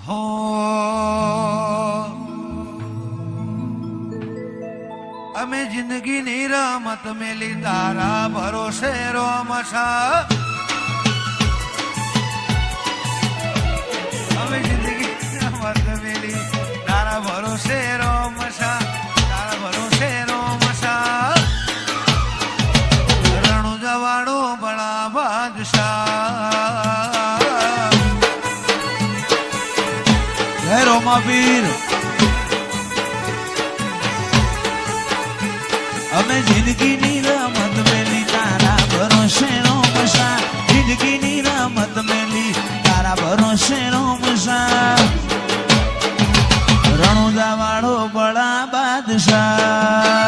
હો અમે જિંદગીની રમત મેલી તારા ભરોસે રોમશા અમે જિંદગી રમત મેલી તારા ભરોસે રોમશા તારા ભરોસે રોમશા રણુ જવાડો બળા બાદશાહ હે રોમાવીર અમે જિંદગીની રમત મેલી તારા ભરોસે રોમશા જિંદગીની રમત મેલી તારા ભરોસે રોમશા રણુદા વાળો બળા બાદશાહ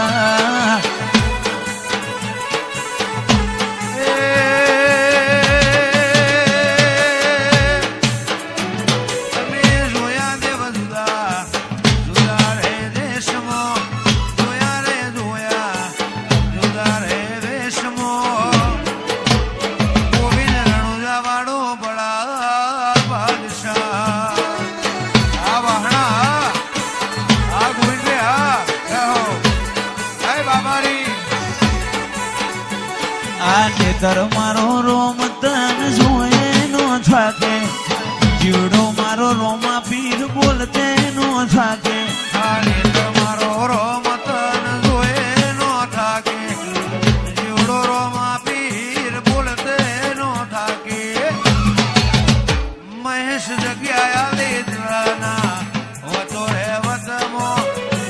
મારો રોમ તન જોયે નો થાકે જીવડો મારો રોમા પીર બોલતે નો થાકે મારો રોમ તન જોયે નો થાકે જીવડો રોમા પીર બોલતે નો થાકે મહેશ જગ્યા લીધના વતો રે વતમો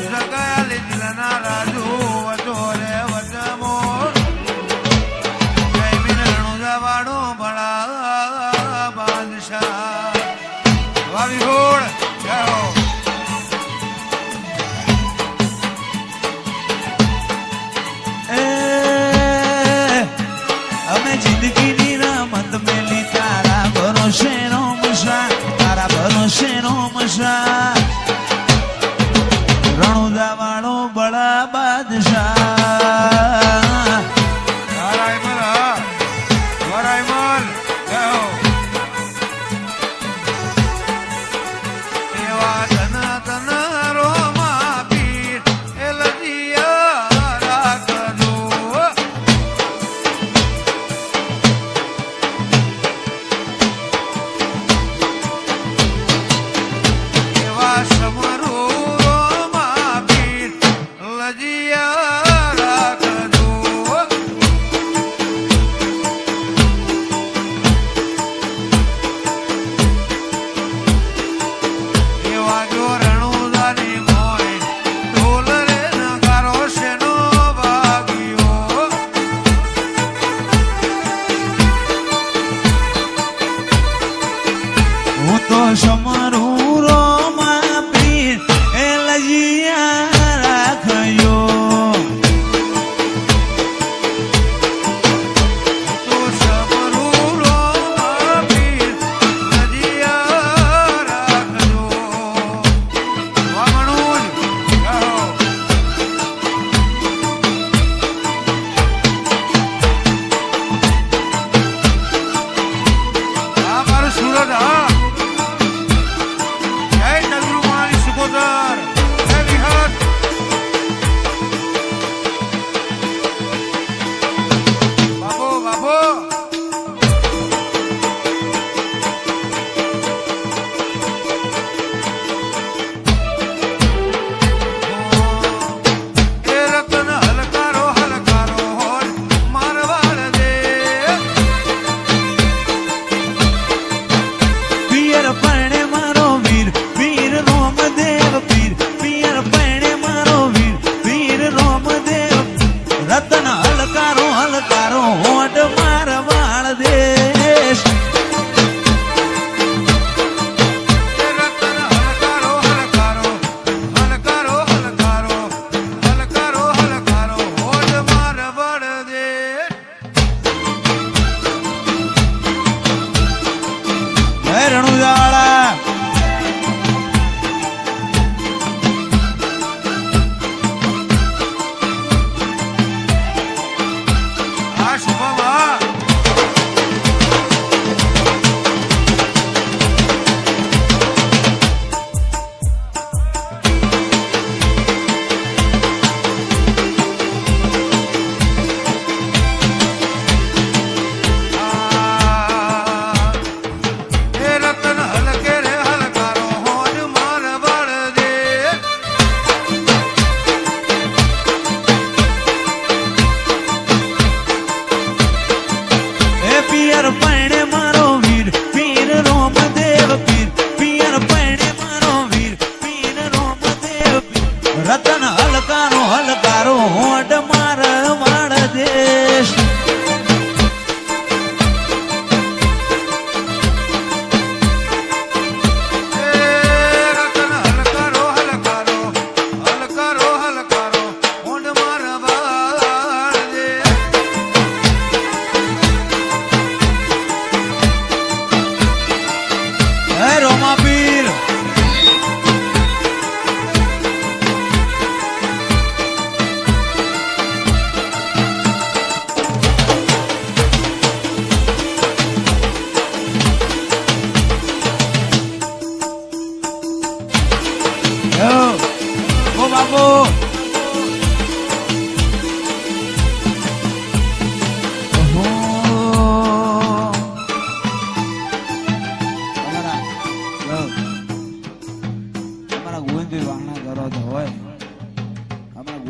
જગ્યા લીધના રાજુ વતો રે વતમો વાડો બળા બાદશાહ વાવી ઘોડ જાઓ અમે જિંદગીની રમત મેલી તારા ભરોસે રોમશા તારા ભરોસે રોમશા રણુદા વાળો બળા બાદશાહ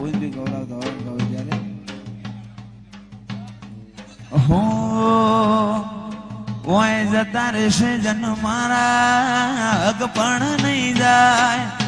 કોઈ બી ગૌરવતા હોય ને ગૌરવ ત્યારે હો ઓય જતા રહેશે જન મારા હક પણ નહીં જાય